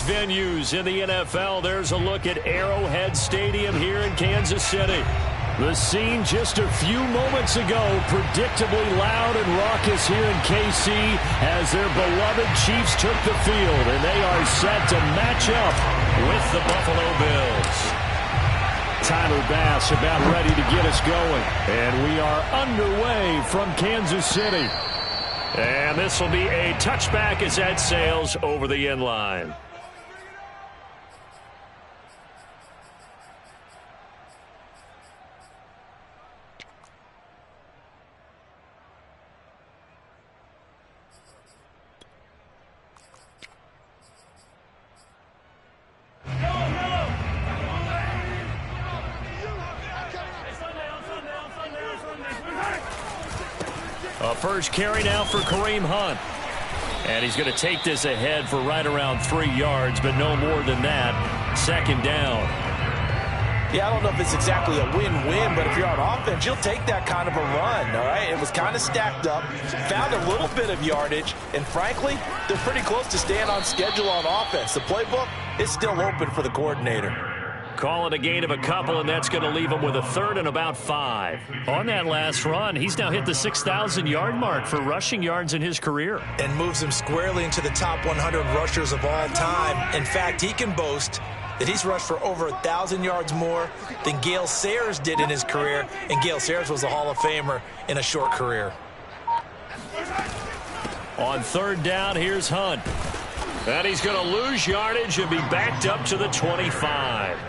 biggest venues in the NFL. There's a look at Arrowhead Stadium here in Kansas City. The scene just a few moments ago, predictably loud and raucous here in KC as their beloved Chiefs took the field, and they are set to match up with the Buffalo Bills. Tyler Bass about ready to get us going, and we are underway from Kansas City. And this will be a touchback as that sails over the end line. First carry now for Kareem Hunt. And he's going to take this ahead for right around 3 yards, but no more than that. Second down. Yeah, I don't know if it's exactly a win-win, but if you're on offense, you'll take that kind of a run, all right? It was kind of stacked up, found a little bit of yardage, and frankly, they're pretty close to staying on schedule on offense. The playbook is still open for the coordinator. Call it a gain of a couple, and that's going to leave him with a third and about 5. On that last run, he's now hit the 6,000-yard mark for rushing yards in his career. And moves him squarely into the top 100 rushers of all time. In fact, he can boast that he's rushed for over 1,000 yards more than Gale Sayers did in his career, and Gale Sayers was a Hall of Famer in a short career. On third down, here's Hunt. And he's going to lose yardage and be backed up to the 25.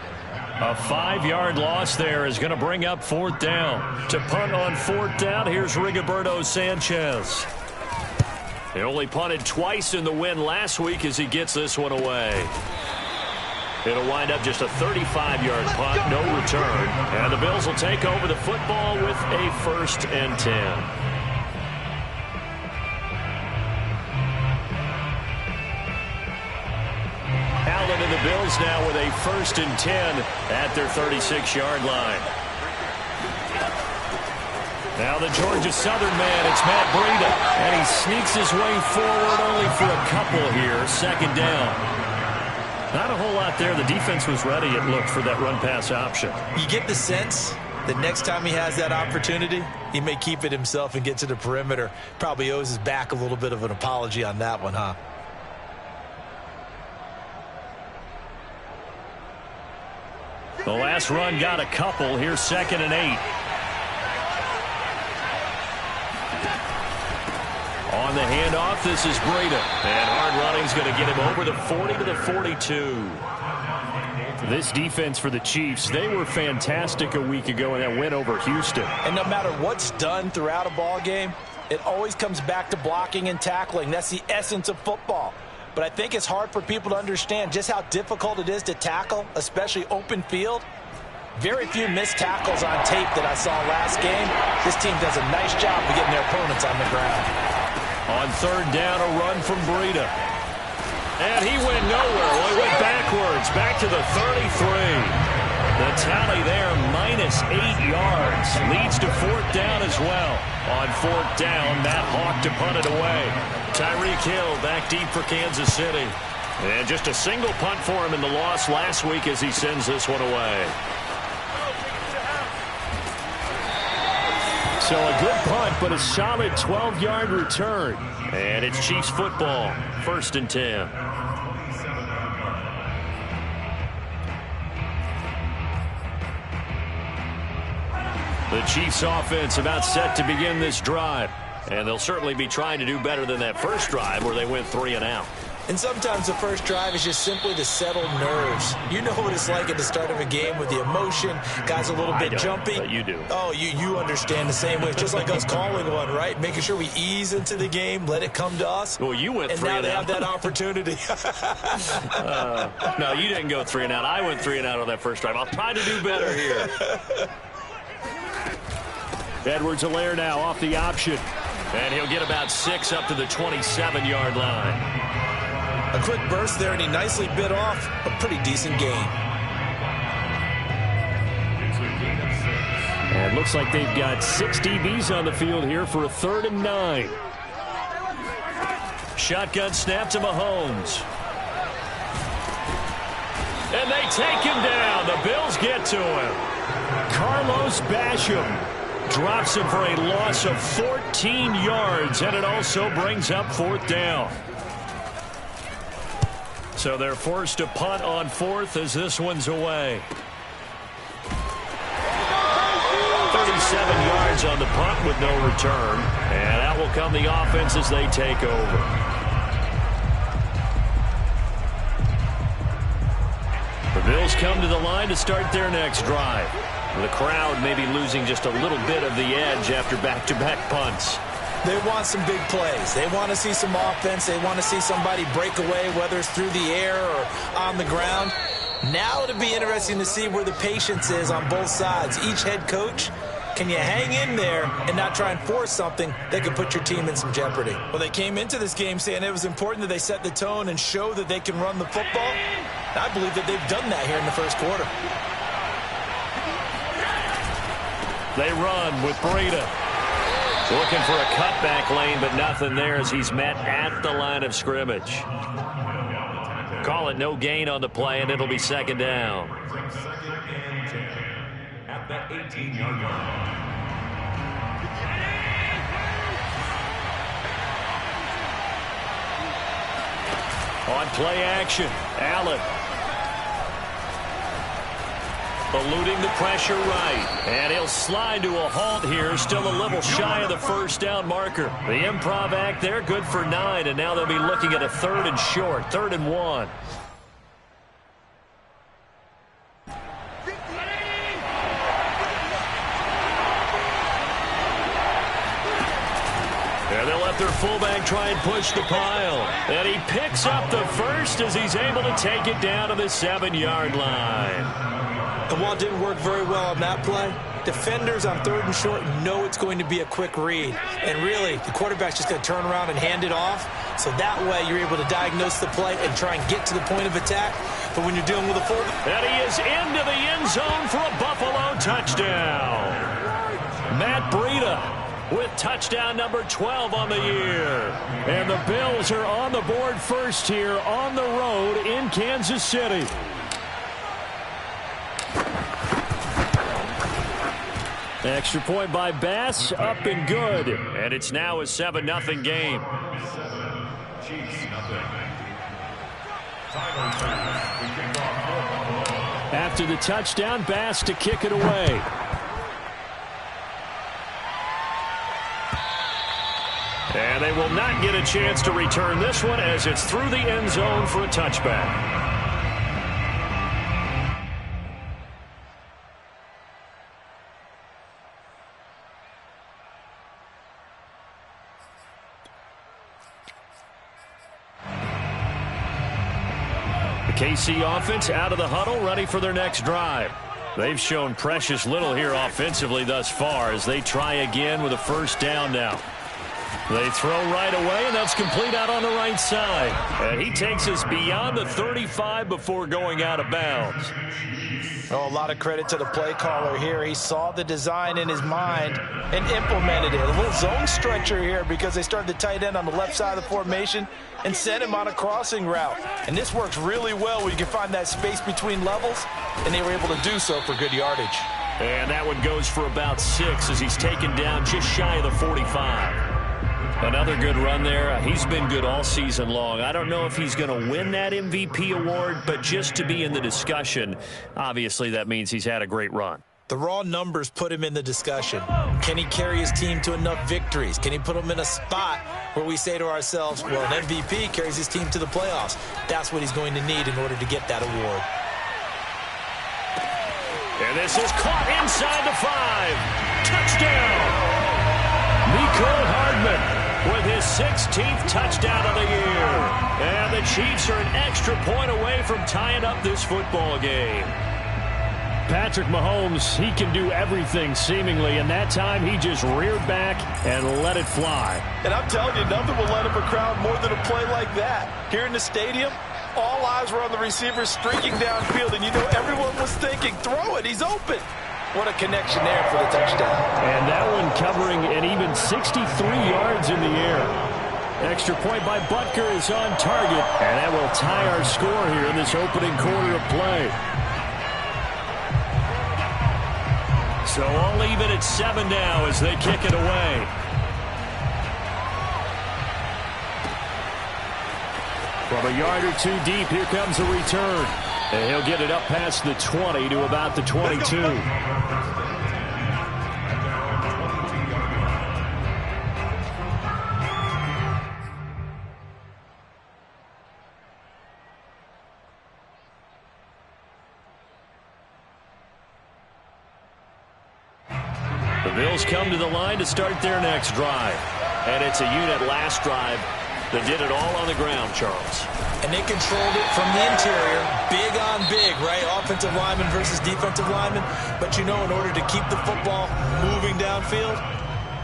A 5-yard loss there is going to bring up fourth down. To punt on fourth down, here's Rigoberto Sanchez. He only punted twice in the win last week as he gets this one away. It'll wind up just a 35-yard punt, no return. And the Bills will take over the football with a 1st and 10. Allen and the Bills now with a 1st and 10 at their 36-yard line. Now the Georgia Southern man, it's Matt Breida. And he sneaks his way forward only for a couple here. Second down. Not a whole lot there. The defense was ready, it looked, for that run-pass option. You get the sense that next time he has that opportunity, he may keep it himself and get to the perimeter. Probably owes his back a little bit of an apology on that one, huh? The last run got a couple. Here's 2nd and 8. On the handoff, this is Breida. And hard running's going to get him over the 40 to the 42. This defense for the Chiefs, they were fantastic a week ago in that win over Houston. And no matter what's done throughout a ball game, it always comes back to blocking and tackling. That's the essence of football. But I think it's hard for people to understand just how difficult it is to tackle, especially open field. Very few missed tackles on tape that I saw last game. This team does a nice job of getting their opponents on the ground. On third down, a run from Breida. And he went nowhere. Well, he went backwards, back to the 33. The tally there, minus 8 yards. Leads to fourth down as well. On fourth down, Matt Hawk to punt it away. Tyreek Hill back deep for Kansas City. And just a single punt for him in the loss last week as he sends this one away. So a good punt, but a solid 12-yard return. And it's Chiefs football, 1st and 10. The Chiefs offense about set to begin this drive. And they'll certainly be trying to do better than that first drive where they went 3 and out. And sometimes the first drive is just simply to settle nerves. You know what it's like at the start of a game with the emotion. Guys a little bit jumpy. But you do. Oh, you understand the same way. It's just like us calling one, right? Making sure we ease into the game, let it come to us. Well, you went 3 and out. And now they have that opportunity. No, you didn't go 3 and out. I went 3 and out on that first drive. I'll try to do better here. Edwards-Helaire now off the option. And he'll get about 6 up to the 27-yard line. A quick burst there, and he nicely bit off a pretty decent gain. And looks like they've got 6 DBs on the field here for a 3rd and 9. Shotgun snap to Mahomes. And they take him down. The Bills get to him. Carlos Basham drops him for a loss of 14 yards, and it also brings up 4th down. So they're forced to punt on 4th as this one's away. 37 yards on the punt with no return. And that will come the offense as they take over. The Bills come to the line to start their next drive. The crowd may be losing just a little bit of the edge after back-to-back punts. They want some big plays. They want to see some offense. They want to see somebody break away, whether it's through the air or on the ground. Now it'll be interesting to see where the patience is on both sides. Each head coach, can you hang in there and not try and force something that could put your team in some jeopardy? Well, they came into this game saying it was important that they set the tone and show that they can run the football. I believe that they've done that here in the first quarter. They run with Breida. Looking for a cutback lane, but nothing there as he's met at the line of scrimmage. Call it no gain on the play, and it'll be 2nd down. At the 18-yard line. On play action, Allen. Eluding the pressure right. And he'll slide to a halt here. Still a little shy of the 1st down marker. The improv act there, good for 9. And now they'll be looking at a 3rd and short. 3rd and 1. And they'll let their fullback try and push the pile. And he picks up the first as he's able to take it down to the 7-yard line. And while it didn't work very well on that play, defenders on 3rd and short know it's going to be a quick read. And really, the quarterback's just going to turn around and hand it off. So that way, you're able to diagnose the play and try and get to the point of attack. But when you're dealing with a fullback... And he is into the end zone for a Buffalo touchdown. Matt Breida with touchdown number 12 on the year. And the Bills are on the board first here on the road in Kansas City. Extra point by Bass, up and good. And it's now a 7-0 game. After the touchdown, Bass to kick it away. And they will not get a chance to return this one as it's through the end zone for a touchback. KC offense out of the huddle, ready for their next drive. They've shown precious little here offensively thus far as they try again with a 1st down now. They throw right away, and that's complete out on the right side. And he takes us beyond the 35 before going out of bounds. Oh, a lot of credit to the play caller here. He saw the design in his mind and implemented it. A little zone stretcher here because they started the tight end on the left side of the formation and sent him on a crossing route. And this works really well when you can find that space between levels, and they were able to do so for good yardage. And that one goes for about 6 as he's taken down just shy of the 45. Another good run there. He's been good all season long. I don't know if he's going to win that MVP award, but just to be in the discussion, obviously that means he's had a great run. The raw numbers put him in the discussion. Can he carry his team to enough victories? Can he put them in a spot where we say to ourselves, well, an MVP carries his team to the playoffs. That's what he's going to need in order to get that award. And this is caught inside the 5. Touchdown! Mecole Hardman with his 16th touchdown of the year. And the Chiefs are an extra point away from tying up this football game. Patrick Mahomes, he can do everything seemingly, and that time he just reared back and let it fly. And I'm telling you, nothing will let up a crowd more than a play like that. Here in the stadium, all eyes were on the receiver streaking downfield, and you know everyone was thinking, throw it, he's open. What a connection there for the touchdown. And that one covering an even 63 yards in the air. Extra point by Butker is on target, and that will tie our score here in this opening quarter of play. So all even at 7 now as they kick it away. From a yard or two deep, here comes a return. And he'll get it up past the 20 to about the 22. The Bills come to the line to start their next drive. And it's a unit last drive that did it all on the ground, Charles. And they controlled it from the interior, big on big, right? Offensive lineman versus defensive lineman. But, you know, in order to keep the football moving downfield,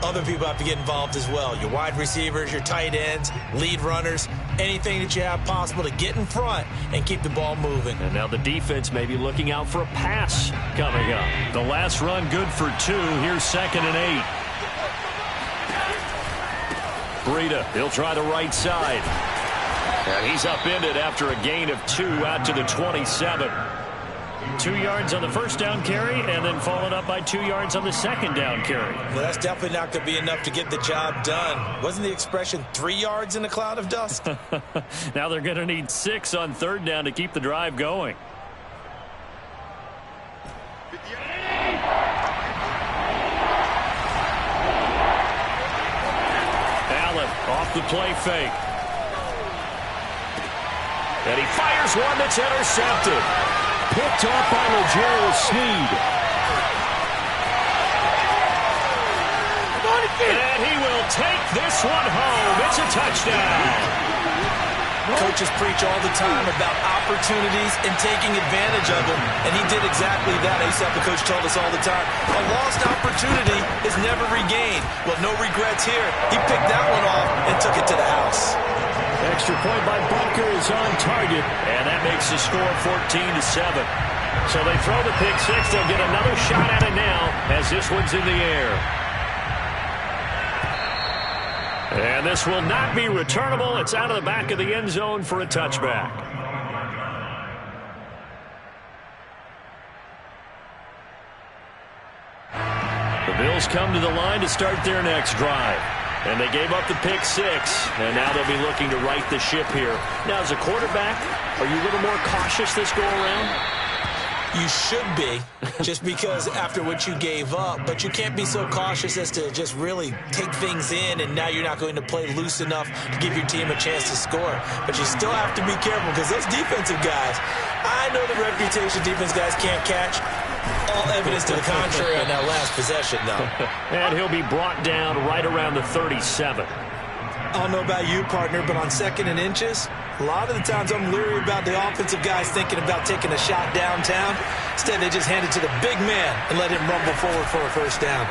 other people have to get involved as well. Your wide receivers, your tight ends, lead runners, anything that you have possible to get in front and keep the ball moving. And now the defense may be looking out for a pass coming up. The last run good for 2. Here's 2nd and 8. Breida, he'll try the right side. And he's upended after a gain of 2 out to the 27. 2 yards on the first down carry, and then followed up by 2 yards on the second down carry. Well, that's definitely not going to be enough to get the job done. Wasn't the expression 3 yards in a cloud of dust? Now they're going to need 6 on 3rd down to keep the drive going. Off the play fake. And he fires one that's intercepted. Picked off by L'Jarius Sneed. And he will take this one home. It's a touchdown. Coaches preach all the time about opportunities and taking advantage of them, and he did exactly that. I used to have the coach told us all the time, a lost opportunity is never regained. Well, no regrets here. He picked that one off and took it to the house. Extra point by Butker is on target, and that makes the score 14-7. So they throw the pick 6. They'll get another shot at it now as this one's in the air. And this will not be returnable. It's out of the back of the end zone for a touchback. The Bills come to the line to start their next drive. And they gave up the pick 6, and now they'll be looking to right the ship here. Now, as a quarterback, are you a little more cautious this go-around? You should be, just because after what you gave up. But you can't be so cautious as to just really take things in, and now you're not going to play loose enough to give your team a chance to score. But you still have to be careful, because those defensive guys, I know the reputation defense guys can't catch. All evidence to the contrary on that last possession, though. And he'll be brought down right around the 37. I don't know about you, partner, but on 2nd and inches, a lot of the times I'm leery about the offensive guys thinking about taking a shot downtown. Instead, they just hand it to the big man and let him rumble forward for a first down.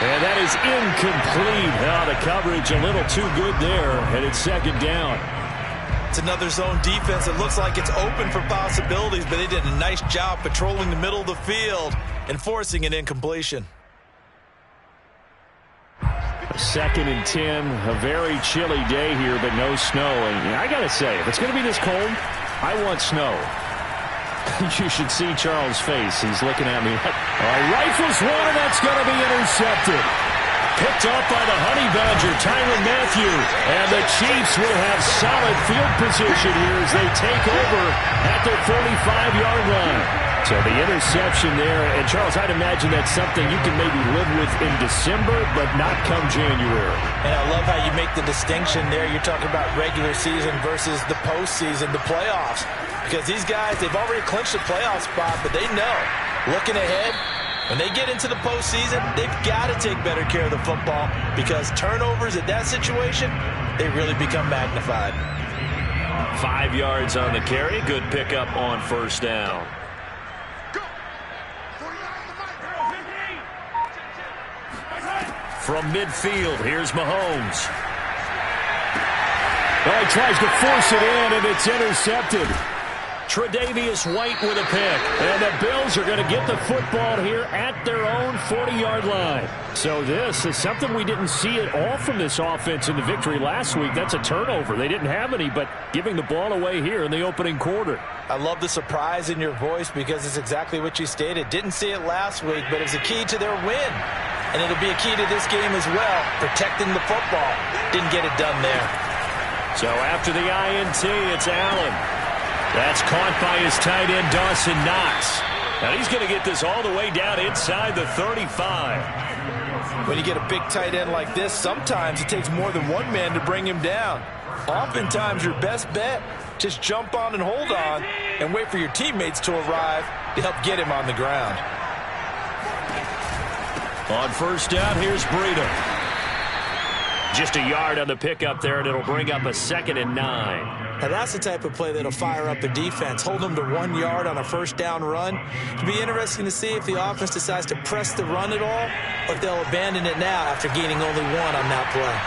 And that is incomplete. Oh, the coverage a little too good there, and it's 2nd down. It's another zone defense. It looks like it's open for possibilities, but they did a nice job patrolling the middle of the field and forcing an incompletion. 2nd and 10, a very chilly day here, but no snow. And I got to say, if it's going to be this cold, I want snow. You should see Charles' face. He's looking at me like, rifles one, and that's going to be intercepted. Picked off by the Honey Badger, Tyrann Mathieu. And the Chiefs will have solid field position here as they take over at their 45-yard line. So the interception there, and Charles, I'd imagine that's something you can maybe live with in December, but not come January. And I love how you make the distinction there. You're talking about regular season versus the postseason, the playoffs. Because these guys, they've already clinched the playoff spot, but they know, looking ahead, when they get into the postseason, they've got to take better care of the football, because turnovers in that situation, they really become magnified. 5 yards on the carry. Good pickup on 1st down. From midfield, here's Mahomes. Oh, he tries to force it in, and it's intercepted. Tre'Davious White with a pick. And the Bills are going to get the football here at their own 40-yard line. So this is something we didn't see at all from this offense in the victory last week. That's a turnover. They didn't have any, but giving the ball away here in the opening quarter. I love the surprise in your voice because it's exactly what you stated. Didn't see it last week, but it was a key to their win. And it'll be a key to this game as well, protecting the football. Didn't get it done there. So after the INT, it's Allen. That's caught by his tight end, Dawson Knox. Now he's going to get this all the way down inside the 35. When you get a big tight end like this, sometimes it takes more than one man to bring him down. Oftentimes your best bet, just jump on and hold on and wait for your teammates to arrive to help get him on the ground. On first down, here's Breida. Just a yard on the pickup there, and it'll bring up a 2nd and 9. Now that's the type of play that'll fire up the defense. Hold them to 1 yard on a first down run. It'll be interesting to see if the offense decides to press the run at all, or if they'll abandon it now after gaining only 1 on that play.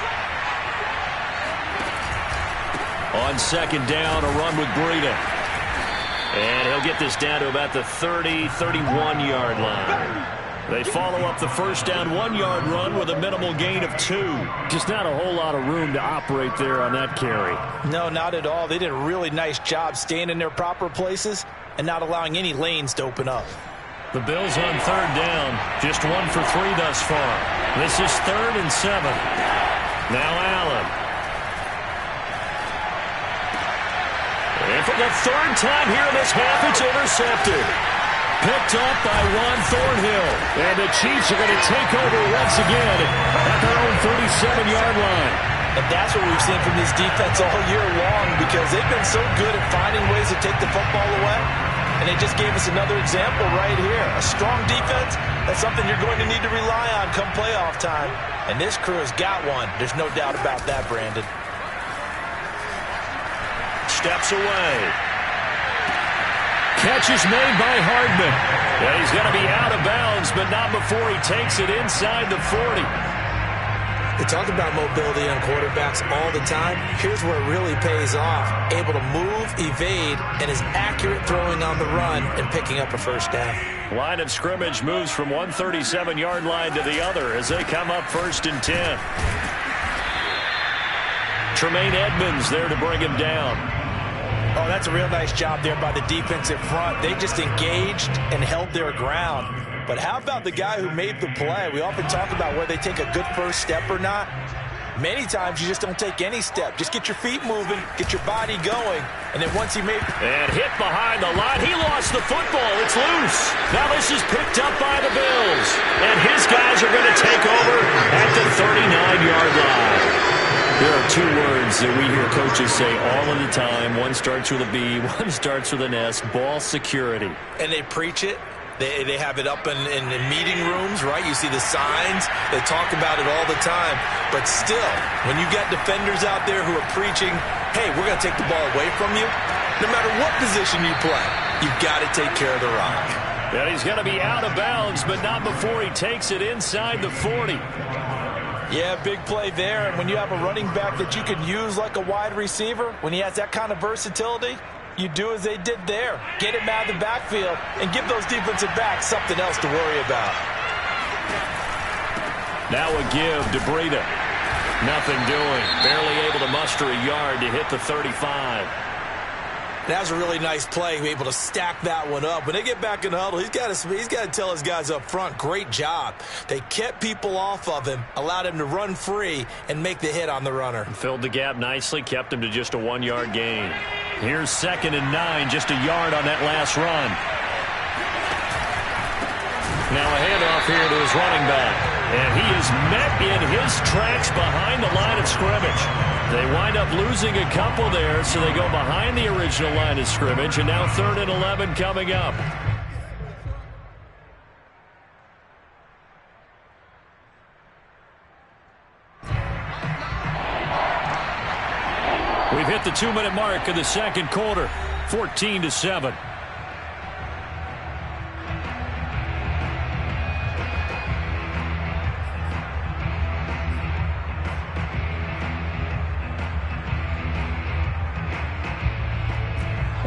On 2nd down, a run with Breida. And he'll get this down to about the 30, 31-yard line. They follow up the first down 1-yard run with a minimal gain of 2. Just not a whole lot of room to operate there on that carry. No, not at all. They did a really nice job staying in their proper places and not allowing any lanes to open up. The Bills on 3rd down. Just 1 for 3 thus far. This is 3rd and 7. Now Allen. And for the 3rd time here in this half, it's intercepted. Picked up by Juan Thornhill. And the Chiefs are going to take over once again at their own 37-yard line. And that's what we've seen from this defense all year long, because they've been so good at finding ways to take the football away. And they just gave us another example right here. A strong defense, that's something you're going to need to rely on come playoff time. And this crew has got one. There's no doubt about that, Brandon. Steps away. Catch is made by Hardman. And he's going to be out of bounds, but not before he takes it inside the 40. They talk about mobility on quarterbacks all the time. Here's where it really pays off. Able to move, evade, and is accurate throwing on the run and picking up a first down. Line of scrimmage moves from one 37-yard line to the other as they come up 1st and 10. Tremaine Edmonds there to bring him down. Oh, that's a real nice job there by the defensive front. They just engaged and held their ground. But how about the guy who made the play? We often talk about whether they take a good first step or not. Many times you just don't take any step. Just get your feet moving, get your body going, and then once he made... And hit behind the line. He lost the football. It's loose. Now this is picked up by the Bills. And his guys are going to take over at the 39-yard line. There are 2 words that we hear coaches say all of the time. One starts with a B, one starts with an S, ball security. And they preach it. They have it up in meeting rooms, right? You see the signs. They talk about it all the time. But still, when you got defenders out there who are preaching, hey, we're going to take the ball away from you, no matter what position you play, you've got to take care of the rock. And he's going to be out of bounds, but not before he takes it inside the 40. Yeah, big play there. And when you have a running back that you can use like a wide receiver, when he has that kind of versatility, you do as they did there. Get him out of the backfield and give those defensive backs something else to worry about. Now a give to Breida. Nothing doing. Barely able to muster a yard to hit the 35. That was a really nice play, able to stack that one up. When they get back in the huddle, he's got to tell his guys up front, great job. They kept people off of him, allowed him to run free and make the hit on the runner. Filled the gap nicely, kept him to just a 1-yard gain. Here's 2nd and 9, just a yard on that last run. Now a handoff here to his running back. And he is met in his tracks behind the line of scrimmage. They wind up losing a couple there, so they go behind the original line of scrimmage, and now 3rd and 11 coming up. We've hit the 2-minute mark of the 2nd quarter, 14-7.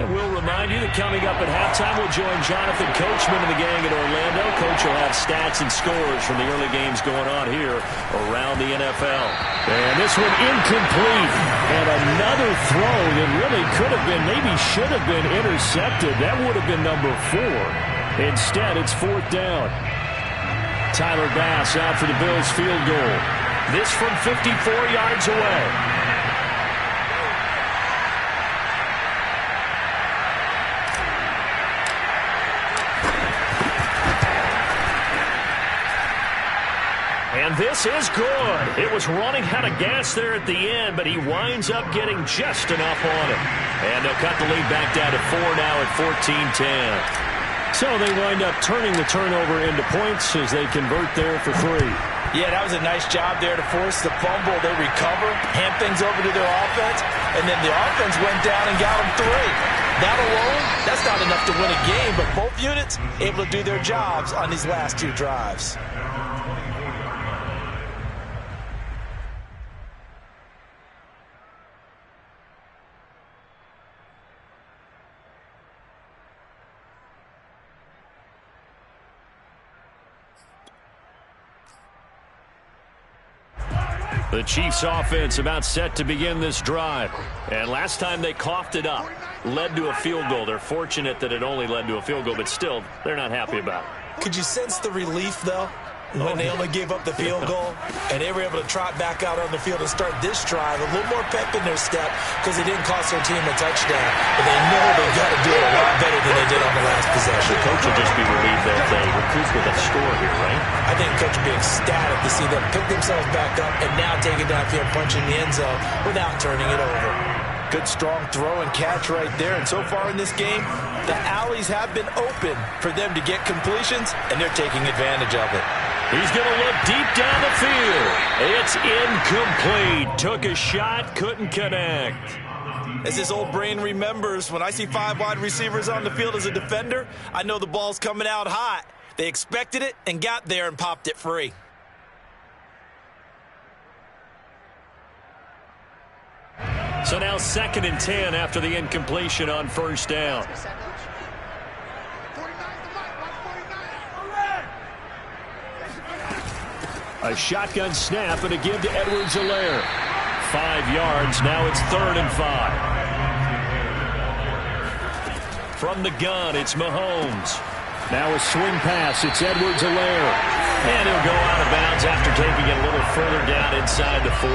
And we'll remind you that coming up at halftime, we'll join Jonathan Coachman and the gang in Orlando. Coach will have stats and scores from the early games going on here around the NFL. And this one incomplete. And another throw that really could have been, maybe should have been intercepted. That would have been number 4. Instead, it's 4th down. Tyler Bass out for the Bills field goal. This from 54 yards away. And this is good. It was running out of gas there at the end, but he winds up getting just enough on it. And they'll cut the lead back down to 4 now at 14-10. So they wind up turning the turnover into points as they convert there for 3. Yeah, that was a nice job there to force the fumble. They recover, hand things over to their offense, and then the offense went down and got them 3. That alone, that's not enough to win a game, but both units able to do their jobs on these last 2 drives. The Chiefs offense about set to begin this drive. And last time they coughed it up, led to a field goal. They're fortunate that it only led to a field goal, but still, they're not happy about it. Could you sense the relief, though, when they only gave up the field goal and they were able to trot back out on the field and start this drive? A little more pep in their step because it didn't cost their team a touchdown. But they know they've got to do it a lot better than they did on the last possession. The coach will just be relieved that they recoup with a score here, right? I think coach will be ecstatic to see them pick themselves back up and now take it downfield, punch in the end zone without turning it over. Good, strong throw and catch right there. And so far in this game, the alleys have been open for them to get completions, and they're taking advantage of it. He's going to look deep down the field. It's incomplete. Took a shot, couldn't connect. As his old brain remembers, when I see 5 wide receivers on the field as a defender, I know the ball's coming out hot. They expected it and got there and popped it free. So now 2nd and 10 after the incompletion on 1st down. A shotgun snap and a give to Edwards-Helaire. 5 yards. Now it's 3rd and 5. From the gun, it's Mahomes. Now a swing pass. It's Edwards-Helaire. And he'll go out of bounds after taking it a little further down inside the 40.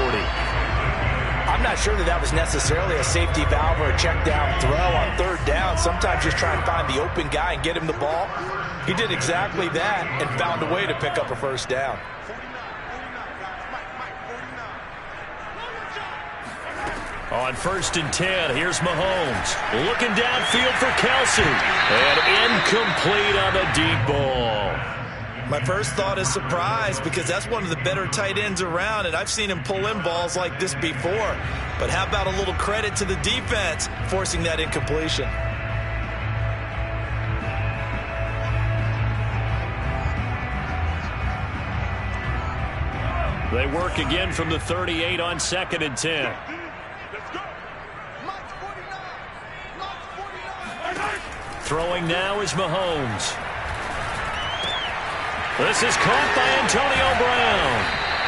I'm not sure that was necessarily a safety valve or a check down throw on 3rd down. Sometimes just try and find the open guy and get him the ball. He did exactly that and found a way to pick up a 1st down. On 1st and 10, here's Mahomes. Looking downfield for Kelsey. And incomplete on the deep ball. My first thought is surprise because that's one of the better tight ends around, and I've seen him pull in balls like this before. But how about a little credit to the defense forcing that incompletion? They work again from the 38 on 2nd and 10. Throwing now is Mahomes. This is caught by Antonio Brown.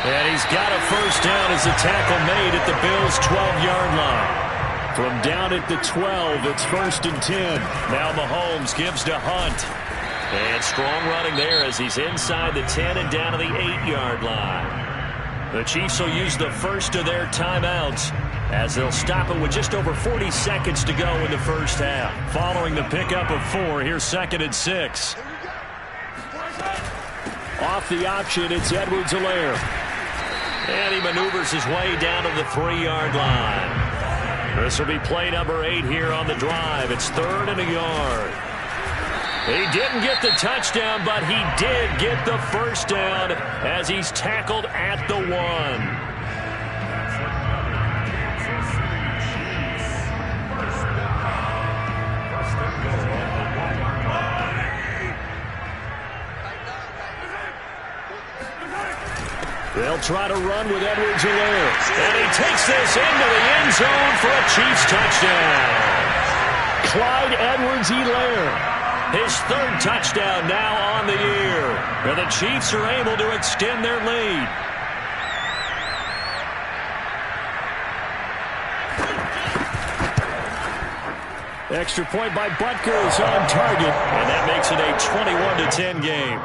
And he's got a 1st down as the tackle made at the Bills' 12-yard line. From down at the 12, it's 1st and 10. Now Mahomes gives to Hunt. And strong running there as he's inside the 10 and down to the 8-yard line. The Chiefs will use the first of their timeouts as they'll stop it with just over 40 seconds to go in the 1st half. Following the pickup of 4, here's 2nd and 6. Off the option, it's Edwards-Helaire. And he maneuvers his way down to the 3-yard line. This will be play number 8 here on the drive. It's 3rd and a yard. He didn't get the touchdown, but he did get the 1st down as he's tackled at the 1. They'll try to run with Edwards-Helaire. And he takes this into the end zone for a Chiefs touchdown. Clyde Edwards-Helaire. His third touchdown now on the year. And the Chiefs are able to extend their lead. Extra point by Butker is on target, and that makes it a 21-10 game.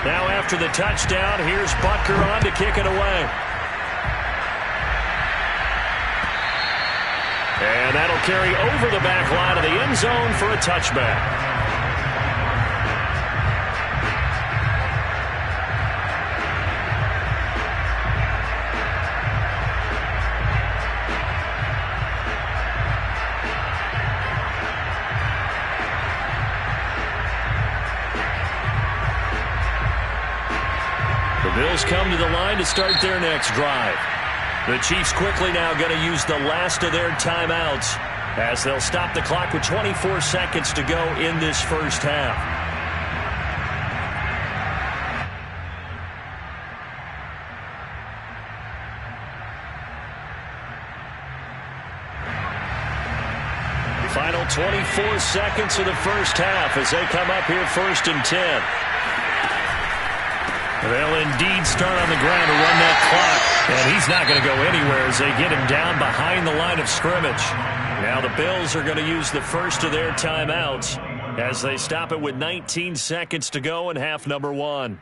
Now after the touchdown, here's Butker on to kick it away. And that'll carry over the back line of the end zone for a touchback. The Bills come to the line to start their next drive. The Chiefs quickly now going to use the last of their timeouts as they'll stop the clock with 24 seconds to go in this first half. Final 24 seconds of the first half as they come up here 1st and 10. They'll indeed start on the ground to run that clock. And he's not going to go anywhere as they get him down behind the line of scrimmage. Now the Bills are going to use the first of their timeouts as they stop it with 19 seconds to go in half number 1.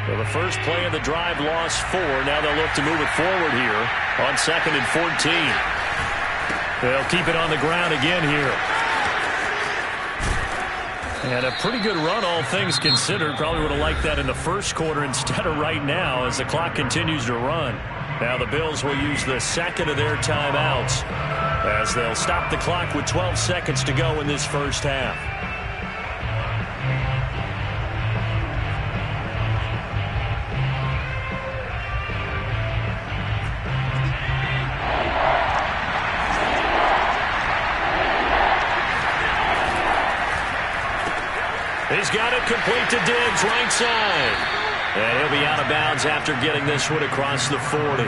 Well, the first play of the drive lost 4. Now they'll look to move it forward here on 2nd and 14. They'll keep it on the ground again here. And a pretty good run, all things considered. Probably would have liked that in the first quarter instead of right now as the clock continues to run. Now the Bills will use the second of their timeouts as they'll stop the clock with 12 seconds to go in this first half. He's got it complete to Diggs, right side. And he'll be out of bounds after getting this one across the 40.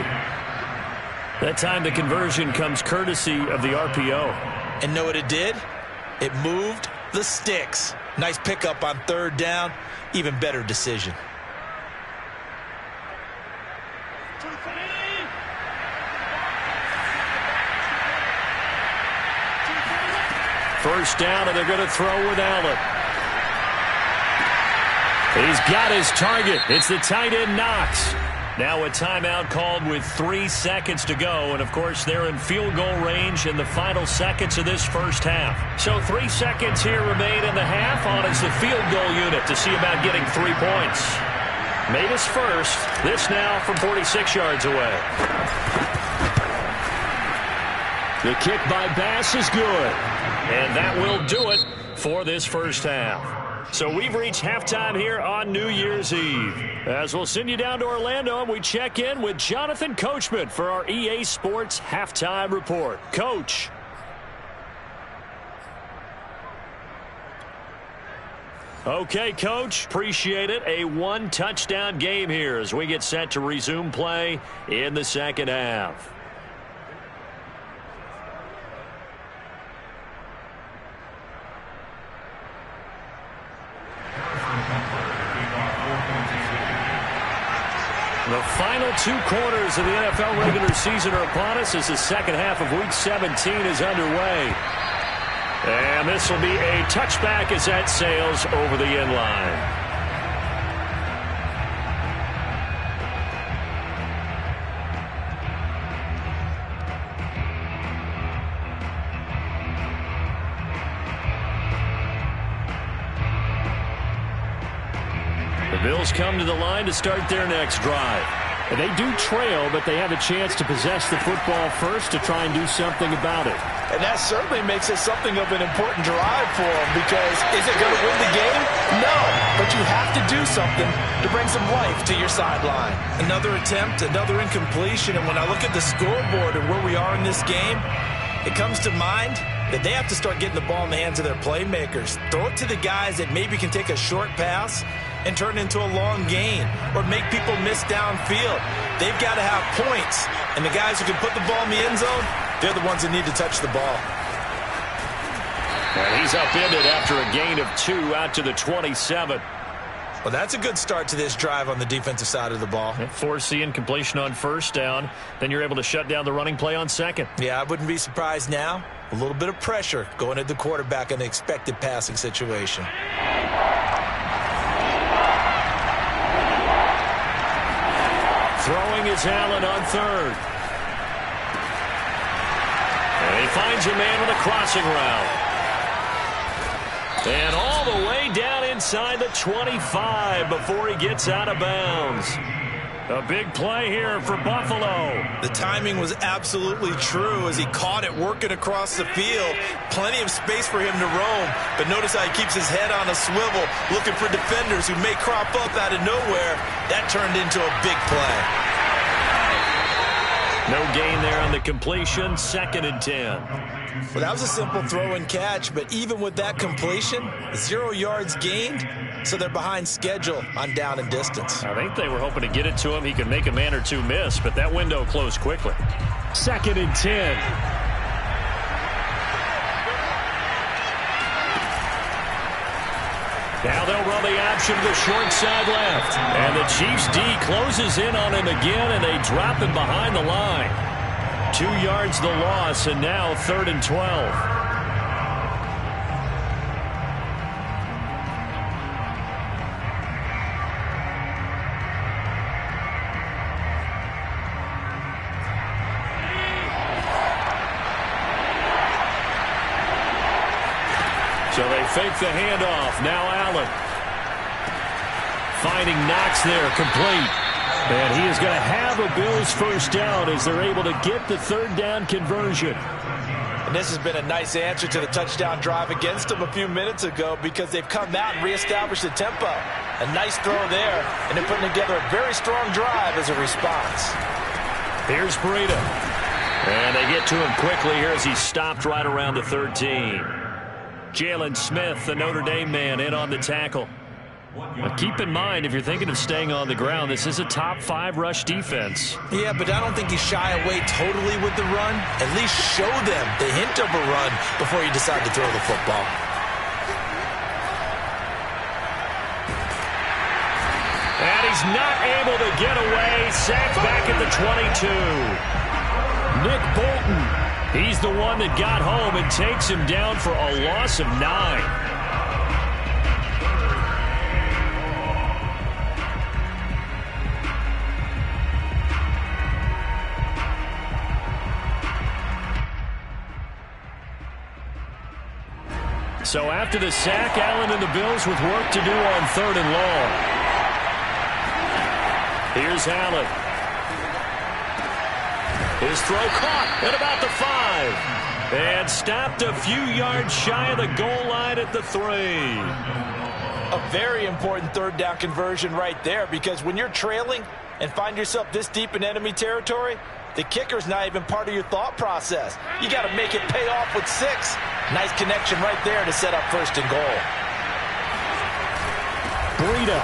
That time the conversion comes courtesy of the RPO. And know what it did? It moved the sticks. Nice pickup on 3rd down. Even better decision. First down, and they're going to throw with Allen. He's got his target. It's the tight end Knox. Now a timeout called with 3 seconds to go. And, of course, they're in field goal range in the final seconds of this first half. So 3 seconds here remain in the half on as the field goal unit to see about getting 3 points. Made his first. This now from 46 yards away. The kick by Bass is good. And that will do it for this first half. So we've reached halftime here on New Year's Eve. As we'll send you down to Orlando, and we check in with Jonathan Coachman for our EA Sports Halftime Report. Coach. Okay, Coach. Appreciate it. A 1-touchdown game here as we get set to resume play in the second half. The final 2 quarters of the NFL regular season are upon us as the second half of Week 17 is underway. And this will be a touchback as that sails over the end line. The Bills come to the line to start their next drive. And they do trail, but they have a chance to possess the football first to try and do something about it. And that certainly makes it something of an important drive for them because is it going to win the game? No, but you have to do something to bring some life to your sideline. Another attempt, another incompletion, and when I look at the scoreboard and where we are in this game, It comes to mind that they have to start getting the ball in the hands of their playmakers. Throw it to the guys that maybe can take a short pass and turn it into a long gain or make people miss downfield. They've got to have points, and the guys who can put the ball in the end zone, they're the ones that need to touch the ball. And he's upended after a gain of 2 out to the 27. Well, that's a good start to this drive on the defensive side of the ball. Foreseeing completion on first down. Then you're able to shut down the running play on second. Yeah, I wouldn't be surprised now. A little bit of pressure going at the quarterback in an expected passing situation. Throwing is Allen on third. And he finds a man with a crossing route. And all the way down inside the 25 before he gets out of bounds. A big play here for Buffalo. The timing was absolutely true as he caught it working across the field. Plenty of space for him to roam, but notice how he keeps his head on a swivel, looking for defenders who may crop up out of nowhere. That turned into a big play. No gain there on the completion, 2nd and 10. Well, that was a simple throw and catch, but even with that completion, 0 yards gained, so they're behind schedule on down and distance. I think they were hoping to get it to him. He could make a man or two miss, but that window closed quickly. 2nd and 10. Now they'll run the option to the short side left. And the Chiefs D closes in on him again, and they drop him behind the line. 2 yards the loss, and now 3rd and 12. So they fake the handoff. Now Allen. Finding Knox there, complete. And he is going to have a Bills first down as they're able to get the 3rd down conversion. And this has been a nice answer to the touchdown drive against them a few minutes ago because they've come out and reestablished the tempo. A nice throw there, and they're putting together a very strong drive as a response. Here's Breida. And they get to him quickly here as he's stopped right around the 13. Jalen Smith, the Notre Dame man, in on the tackle. Now keep in mind, if you're thinking of staying on the ground, this is a top 5 rush defense. Yeah, but I don't think you shy away totally with the run. At least show them the hint of a run before you decide to throw the football. And he's not able to get away. Sacked back at the 22. Nick Bolton. He's the one that got home and takes him down for a loss of 9. So after the sack, Allen and the Bills with work to do on 3rd and long. Here's Allen. His throw caught at about the 5. And stopped a few yards shy of the goal line at the 3. A very important 3rd down conversion right there because when you're trailing and find yourself this deep in enemy territory, the kicker's not even part of your thought process. You got to make it pay off with 6. Nice connection right there to set up 1st and goal. Breida.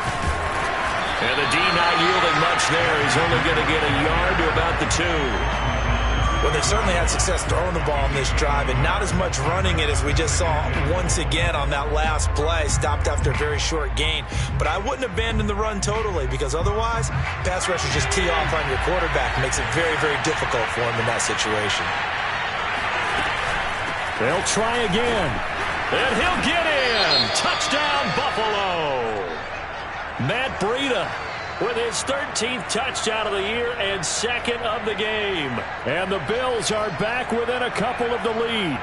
And the D not yielding much there. He's only going to get a yard to about the 2. Well, they've certainly had success throwing the ball in this drive and not as much running it as we just saw once again on that last play. Stopped after a very short gain. But I wouldn't abandon the run totally because otherwise, pass rushers just tee off on your quarterback. Makes it very, very difficult for him in that situation. They'll try again. And he'll get in. Touchdown, Buffalo. Matt Breida with his 13th touchdown of the year and 2nd of the game. And the Bills are back within a couple of the lead.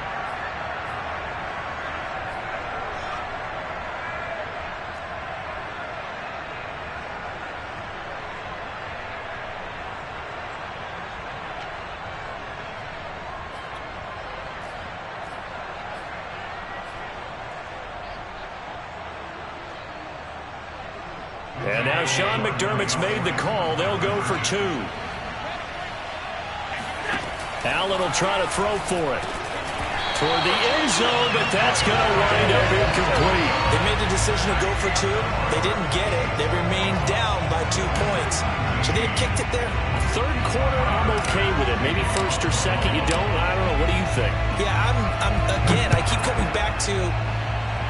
And now Sean McDermott's made the call. They'll go for 2. Allen will try to throw for it. toward the end zone, but that's going to wind up incomplete. They made the decision to go for 2. They didn't get it. They remained down by 2 points. Should they have kicked it there? Third quarter, I'm okay with it. Maybe first or second, you don't. I don't know. What do you think? Yeah, again, I keep coming back to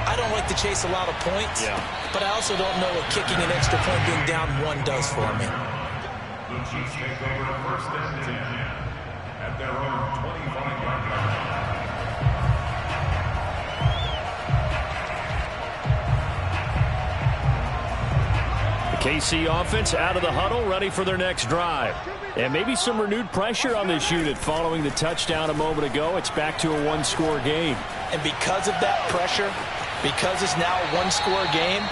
I don't like to chase a lot of points, but I also don't know what kicking an extra point being down 1 does for me. The Chiefs take over first and 10 at their own 25-yard line. KC offense out of the huddle, ready for their next drive. And maybe some renewed pressure on this unit following the touchdown a moment ago. It's back to a 1-score game. And because of that pressure, because it's now a 1-score game,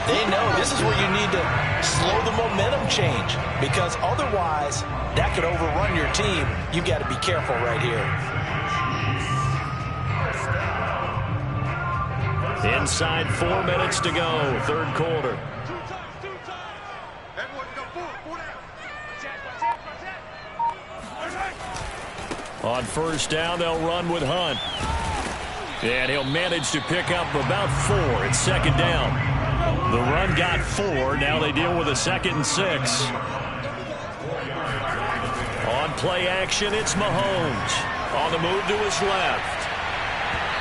they know this is where you need to slow the momentum change, because otherwise that could overrun your team. You've got to be careful right here. Inside 4 minutes to go, third quarter. On first down, they'll run with Hunt. And he'll manage to pick up about 4. It's second down. The run got 4. Now they deal with a 2nd and 6. On play action, it's Mahomes. On the move to his left.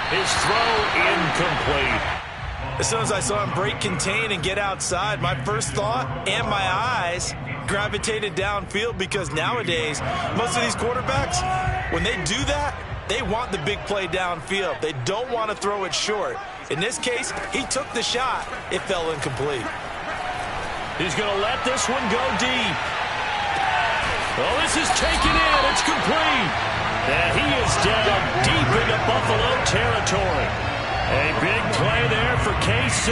His throw incomplete. As soon as I saw him break contain and get outside, my first thought and my eyes gravitated downfield, because nowadays, most of these quarterbacks, when they do that, they want the big play downfield. They don't want to throw it short. In this case, he took the shot. It fell incomplete. He's going to let this one go deep. Oh, this is taken in. It's complete. And he is down deep into Buffalo territory. A big play there for KC.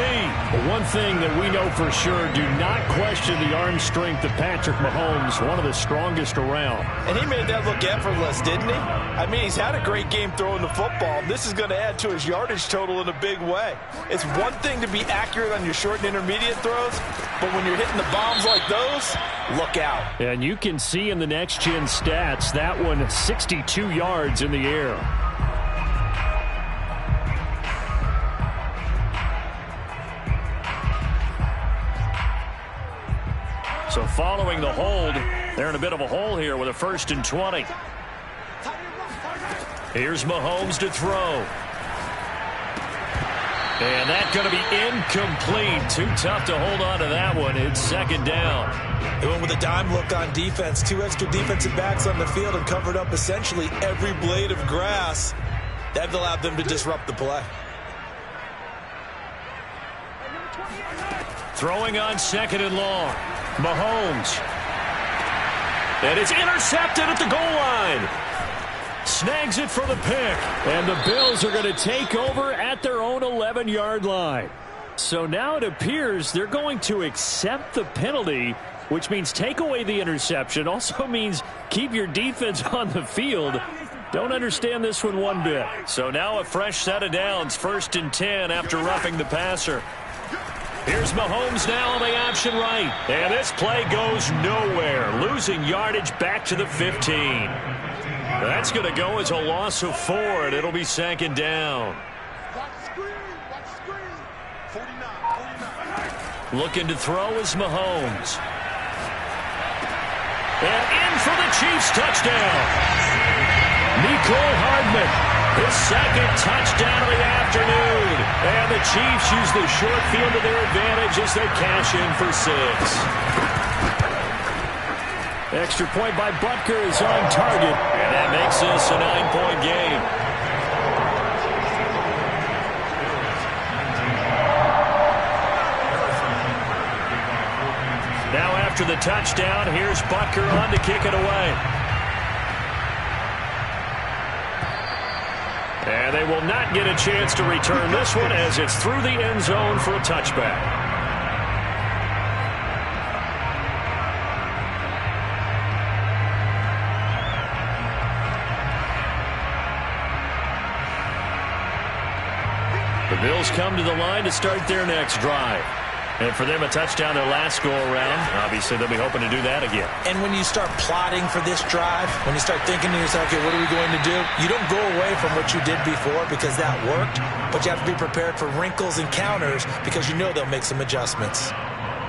But one thing that we know for sure, do not question the arm strength of Patrick Mahomes, one of the strongest around. And he made that look effortless, didn't he? I mean, he's had a great game throwing the football. This is going to add to his yardage total in a big way. It's one thing to be accurate on your short and intermediate throws, but when you're hitting the bombs like those, look out. And you can see in the next-gen stats, that one 62 yards in the air. So following the hold, they're in a bit of a hole here with a 1st and 20. Here's Mahomes to throw. And that's going to be incomplete. Too tough to hold on to that one. It's second down. They went with a dime look on defense. 2 extra defensive backs on the field and covered up essentially every blade of grass. That allowed them to disrupt the play. Throwing on 2nd and long. Mahomes. And it's intercepted at the goal line. Snags it for the pick. And the Bills are going to take over at their own 11-yard line. So now it appears they're going to accept the penalty, which means take away the interception. Also means keep your defense on the field. Don't understand this one bit. So now a fresh set of downs. 1st and 10 after roughing the passer. Here's Mahomes now on the option right. And this play goes nowhere. Losing yardage back to the 15. That's going to go as a loss of 4, and it'll be 2nd down. Looking to throw is Mahomes. And in for the Chiefs touchdown. Nicole Hardman, his 2nd touchdown of the afternoon. And the Chiefs use the short field to their advantage as they cash in for 6. Extra point by Butker is on target. And that makes this a 9-point game. Now after the touchdown, here's Butker on to kick it away. And they will not get a chance to return this one as it's through the end zone for a touchback. The Bills come to the line to start their next drive. And for them, a touchdown their last go-around. Obviously, they'll be hoping to do that again. And when you start plotting for this drive, when you start thinking to yourself, okay, what are we going to do? You don't go away from what you did before because that worked, but you have to be prepared for wrinkles and counters because you know they'll make some adjustments.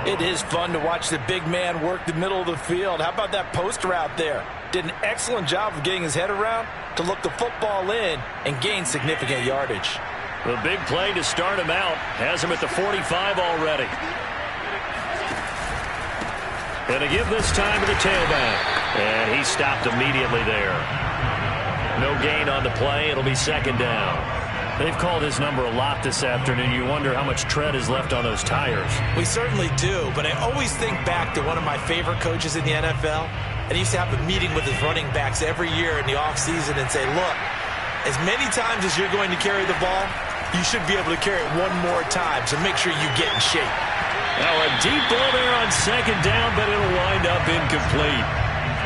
It is fun to watch the big man work the middle of the field. How about that post route there? Did an excellent job of getting his head around to look the football in and gain significant yardage. The big play to start him out has him at the 45 already. And a give this time to the tailback. And he stopped immediately there. No gain on the play. It'll be second down. They've called his number a lot this afternoon. You wonder how much tread is left on those tires. We certainly do, but I always think back to one of my favorite coaches in the NFL. And he used to have a meeting with his running backs every year in the offseason and say, look, as many times as you're going to carry the ball, you should be able to carry it one more time, so make sure you get in shape. Now a deep ball there on second down, but it'll wind up incomplete.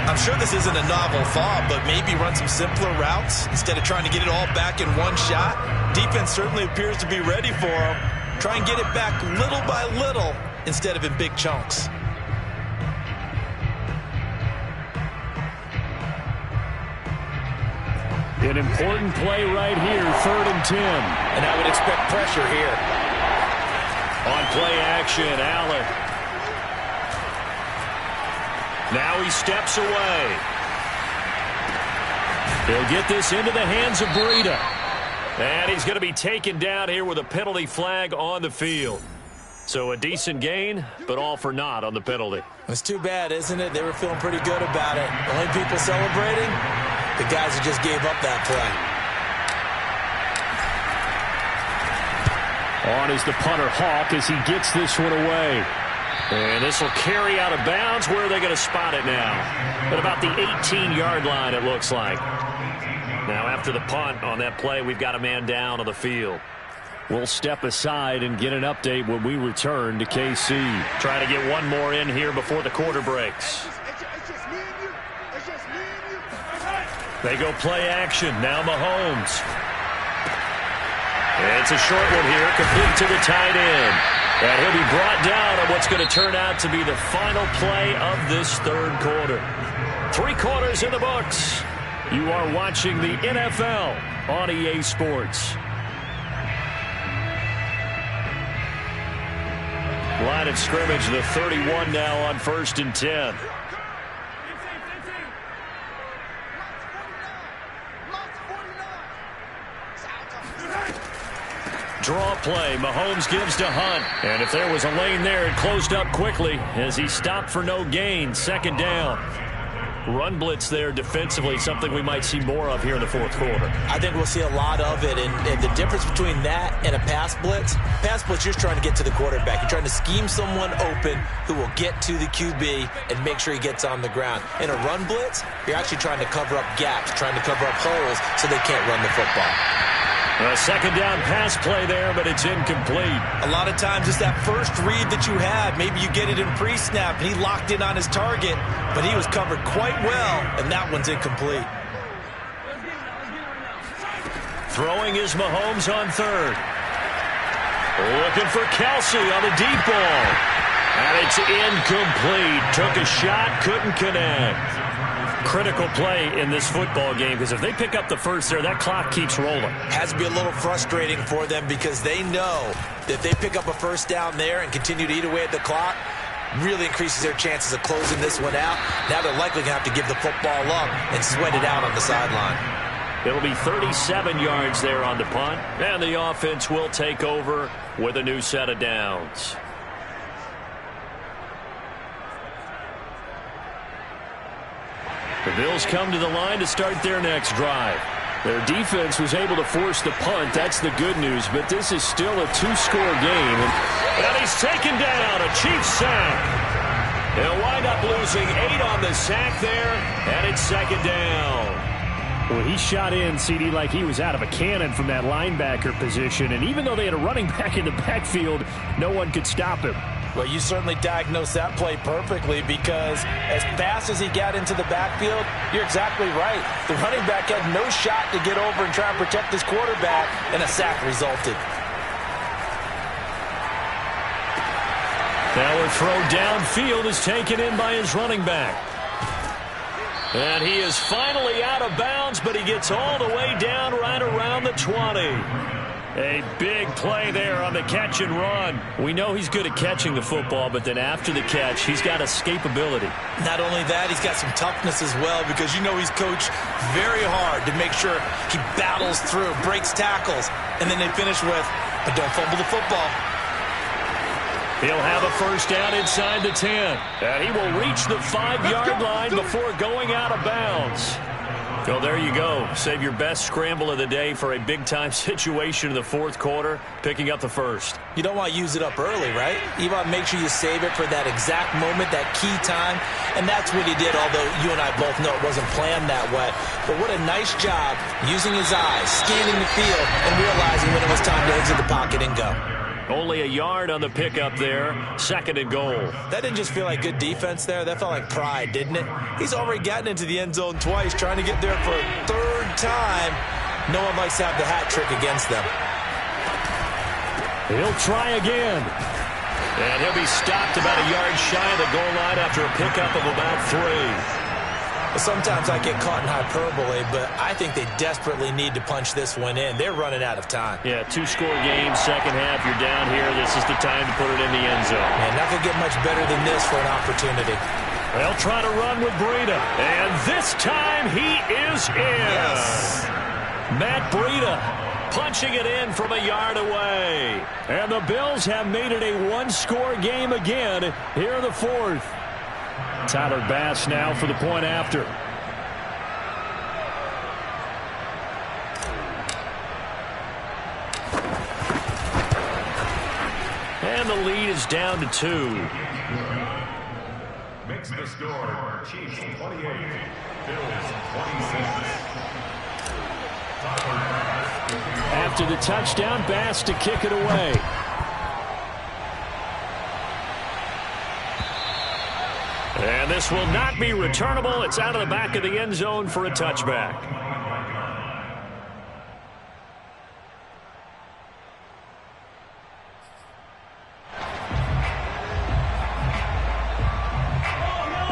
I'm sure this isn't a novel thought, but maybe run some simpler routes instead of trying to get it all back in one shot. Defense certainly appears to be ready for him. Try and get it back little by little instead of in big chunks. An important play right here, 3rd and 10. And I would expect pressure here. On play action, Allen. Now he steps away. He'll get this into the hands of Breida. And he's going to be taken down here with a penalty flag on the field. So a decent gain, but all for naught on the penalty. It's too bad, isn't it? They were feeling pretty good about it. The only people celebrating, the guys who just gave up that play. On is the punter, Hawk, as he gets this one away. And this will carry out of bounds. Where are they going to spot it now? At about the 18-yard line, it looks like. Now, after the punt on that play, we've got a man down on the field. We'll step aside and get an update when we return to KC. Trying to get one more in here before the quarter breaks. They go play action. Now Mahomes. It's a short one here, complete to the tight end. And he'll be brought down on what's going to turn out to be the final play of this third quarter. 3 quarters in the books. You are watching the NFL on EA Sports. Line of scrimmage, the 31 now on 1st and 10. Draw play. Mahomes gives to Hunt. And if there was a lane there, it closed up quickly as he stopped for no gain. 2nd down. Run blitz there defensively, something we might see more of here in the 4th quarter. I think we'll see a lot of it. And the difference between that and a pass blitz, you're just trying to get to the quarterback. You're trying to scheme someone open who will get to the QB and make sure he gets on the ground. In a run blitz, you're actually trying to cover up gaps, trying to cover up holes so they can't run the football. A 2nd down pass play there, but it's incomplete. A lot of times it's that first read that you had. Maybe you get it in pre-snap, and he locked in on his target, but he was covered quite well, and that one's incomplete. Throwing is Mahomes on 3rd. Looking for Kelsey on the deep ball. And it's incomplete. Took a shot, couldn't connect. Critical play in this football game, because if they pick up the first there, that clock keeps rolling. Has to be a little frustrating for them because they know that if they pick up a first down there and continue to eat away at the clock, really increases their chances of closing this one out. Now they're likely going to have to give the football up and sweat it out on the sideline. It'll be 37 yards there on the punt, and the offense will take over with a new set of downs. The Bills come to the line to start their next drive. Their defense was able to force the punt. That's the good news, but this is still a 2-score game. And he's taken down, a Chiefs sack. They'll wind up losing 8 on the sack there, and it's 2nd down. Well, he shot in, CD, like he was out of a cannon from that linebacker position. And even though they had a running back in the backfield, no one could stop him. Well, you certainly diagnosed that play perfectly because as fast as he got into the backfield, you're exactly right. The running back had no shot to get over and try and protect his quarterback, and a sack resulted. Now a throw downfield is taken in by his running back. And he is finally out of bounds, but he gets all the way down right around the 20. A big play there on the catch and run. We know he's good at catching the football, but then after the catch, he's got escapability. Not only that, he's got some toughness as well, because you know he's coached very hard to make sure he battles through, breaks tackles, and then they finish with, but don't fumble the football. He'll have a first down inside the 10. And he will reach the 5-yard line before going out of bounds. So there you go. Save your best scramble of the day for a big-time situation in the fourth quarter, picking up the first. You don't want to use it up early, right? You want to make sure you save it for that exact moment, that key time. And that's what he did, although you and I both know it wasn't planned that way. But what a nice job using his eyes, scanning the field, and realizing when it was time to exit the pocket and go. Only a yard on the pickup there. 2nd and goal. That didn't just feel like good defense there. That felt like pride, didn't it? He's already gotten into the end zone twice, trying to get there for a 3rd time. No one likes to have the hat trick against them. He'll try again. And he'll be stopped about a yard shy of the goal line after a pickup of about 3. Sometimes I get caught in hyperbole, but I think they desperately need to punch this one in. They're running out of time. Yeah, 2-score game, second half, you're down here. This is the time to put it in the end zone. Man, not going to get much better than this for an opportunity. They'll try to run with Breida, and this time he is in. Yes. Matt Breida punching it in from a yard away. And the Bills have made it a 1-score game again here in the fourth. Tyler Bass now for the point after. And the lead is down to 2. Makes the score Chiefs 28, Bills 26. After the touchdown, Bass to kick it away. And this will not be returnable. It's out of the back of the end zone for a touchback.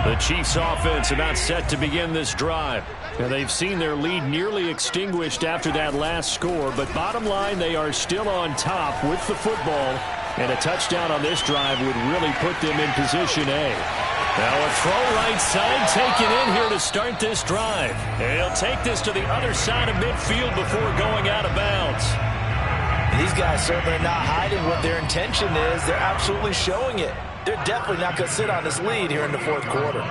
The Chiefs offense about set to begin this drive. And they've seen their lead nearly extinguished after that last score. But bottom line, they are still on top with the football. And a touchdown on this drive would really put them in position A. Now a throw right side taken in here to start this drive. And he'll take this to the other side of midfield before going out of bounds. These guys certainly are not hiding what their intention is. They're absolutely showing it. They're definitely not going to sit on this lead here in the fourth quarter.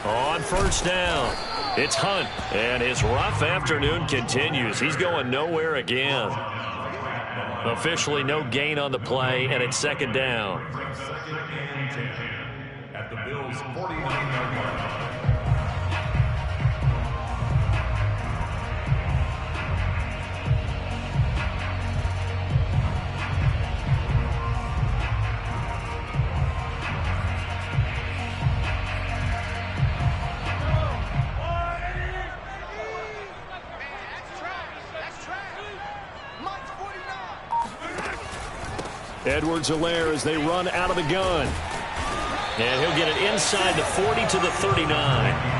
On first down, it's Hunt. And his rough afternoon continues. He's going nowhere again. Officially no gain on the play, and it's 2nd down. 2nd and 10 at the Bills' 49-yard line. Edwards-Helaire as they run out of the gun. And he'll get it inside the 40 to the 39.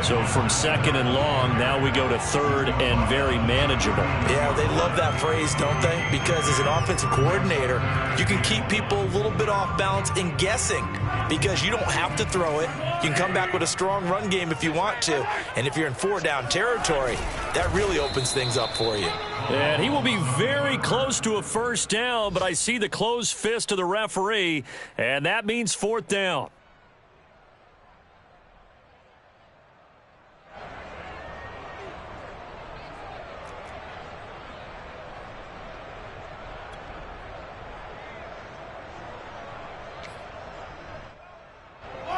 So from 2nd and long, now we go to 3rd and very manageable. Yeah, they love that phrase, don't they? Because as an offensive coordinator, you can keep people a little bit off balance and guessing because you don't have to throw it. You can come back with a strong run game if you want to. And if you're in 4-down territory, that really opens things up for you. And he will be very close to a first down, but I see the closed fist of the referee, and that means 4th down.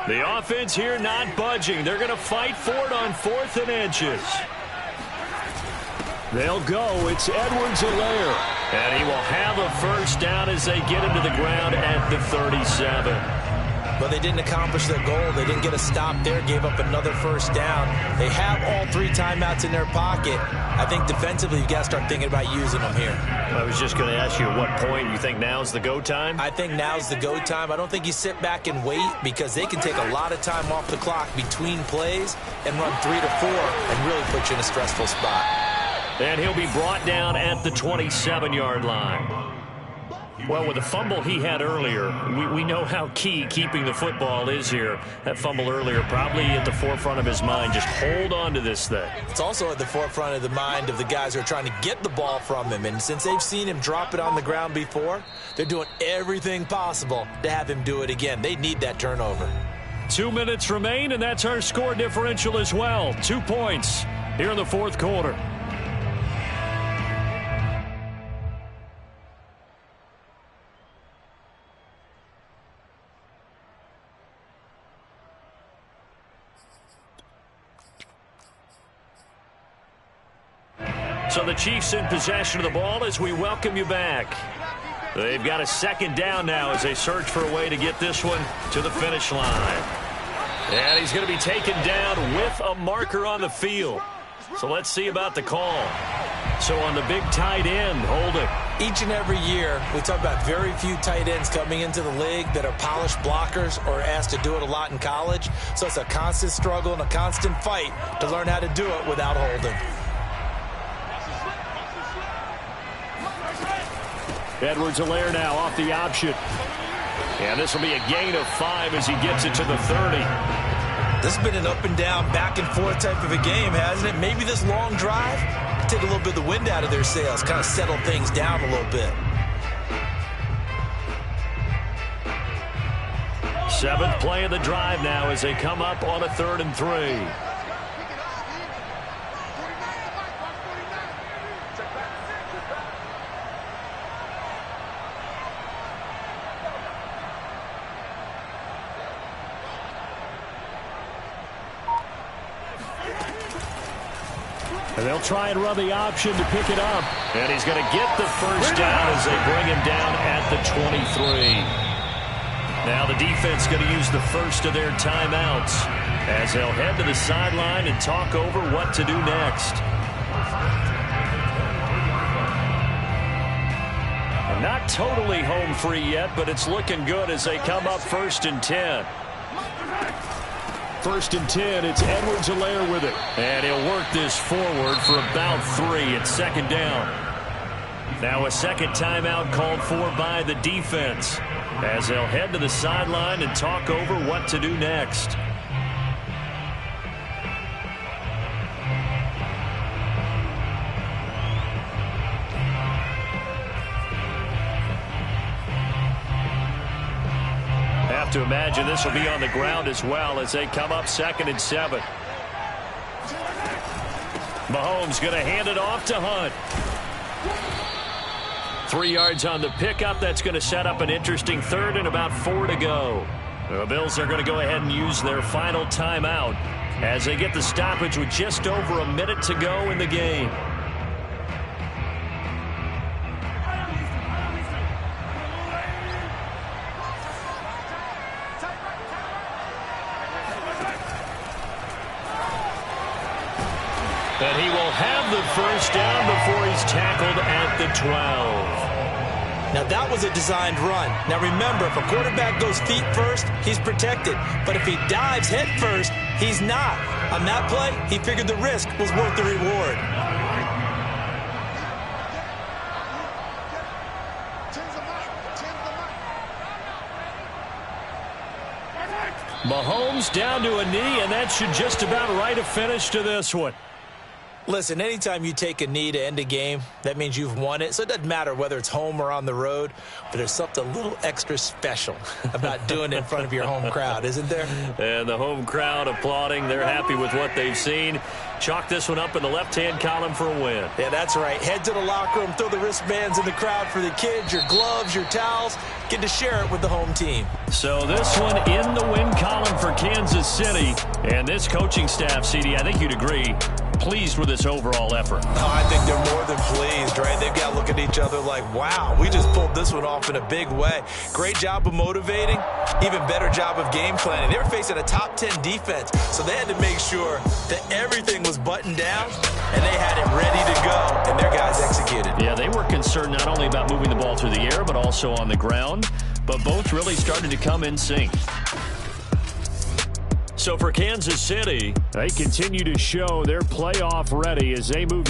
The offense here not budging. They're going to fight for it on 4th and inches. They'll go. It's Edwards-Helaire. And he will have a first down as they get into the ground at the 37. But they didn't accomplish their goal. They didn't get a stop there, gave up another first down. They have all 3 timeouts in their pocket. I think defensively you've got to start thinking about using them here. I was just going to ask you at what point you think now's the go time? I think now's the go time. I don't think you sit back and wait because they can take a lot of time off the clock between plays and run 3 to 4 and really put you in a stressful spot. And he'll be brought down at the 27-yard line. Well, with the fumble he had earlier, we know how key keeping the football is here. That fumble earlier probably at the forefront of his mind. Just hold on to this thing. It's also at the forefront of the mind of the guys who are trying to get the ball from him. And since they've seen him drop it on the ground before, they're doing everything possible to have him do it again. They need that turnover. 2 minutes remain, and that's our score differential as well. 2 points here in the fourth quarter. So the Chiefs in possession of the ball as we welcome you back. They've got a second down now as they search for a way to get this one to the finish line. And he's going to be taken down with a marker on the field. So let's see about the call. So on the big tight end, holding. Each and every year, we talk about very few tight ends coming into the league that are polished blockers or asked to do it a lot in college. So it's a constant struggle and a constant fight to learn how to do it without holding. Edwards-Helaire now off the option. And this will be a gain of 5 as he gets it to the 30. This has been an up and down, back and forth type of a game, hasn't it? Maybe this long drive can take a little bit of the wind out of their sails, kind of settle things down a little bit. 7th play of the drive now as they come up on a 3rd and 3. And they'll try and run the option to pick it up. And he's going to get the first down as they bring him down at the 23. Now the defense going to use the first of their timeouts as they'll head to the sideline and talk over what to do next. And not totally home free yet, but it's looking good as they come up 1st and 10. 1st and 10, it's Edwards-Helaire with it. And he'll work this forward for about 3. It's 2nd down. Now a second timeout called for by the defense as they'll head to the sideline and talk over what to do next. To imagine this will be on the ground as well as they come up 2nd and 7. Mahomes going to hand it off to Hunt. 3 yards on the pickup. That's going to set up an interesting 3rd and about 4 to go. The Bills are going to go ahead and use their final timeout as they get the stoppage with just over a minute to go in the game. And he will have the first down before he's tackled at the 12. Now, that was a designed run. Now, remember, if a quarterback goes feet first, he's protected. But if he dives head first, he's not. On that play, he figured the risk was worth the reward. Mahomes down to a knee, and that should just about write a finish to this one. Listen, anytime you take a knee to end a game, that means you've won it. So it doesn't matter whether it's home or on the road, but there's something a little extra special about doing it in front of your home crowd, isn't there? And the home crowd applauding. They're happy with what they've seen. Chalk this one up in the left-hand column for a win. Yeah, that's right. Head to the locker room, throw the wristbands in the crowd for the kids, your gloves, your towels. Get to share it with the home team. So this one in the win column for Kansas City. And this coaching staff, CD, I think you'd agree, pleased with this overall effort? Oh, I think they're more than pleased, right? They've got to look at each other like, wow, we just pulled this one off in a big way. Great job of motivating, even better job of game planning. They were facing a top 10 defense, so they had to make sure that everything was buttoned down and they had it ready to go, and their guys executed. Yeah, they were concerned not only about moving the ball through the air, but also on the ground, but both really started to come in sync. So for Kansas City, they continue to show they're playoff ready as they move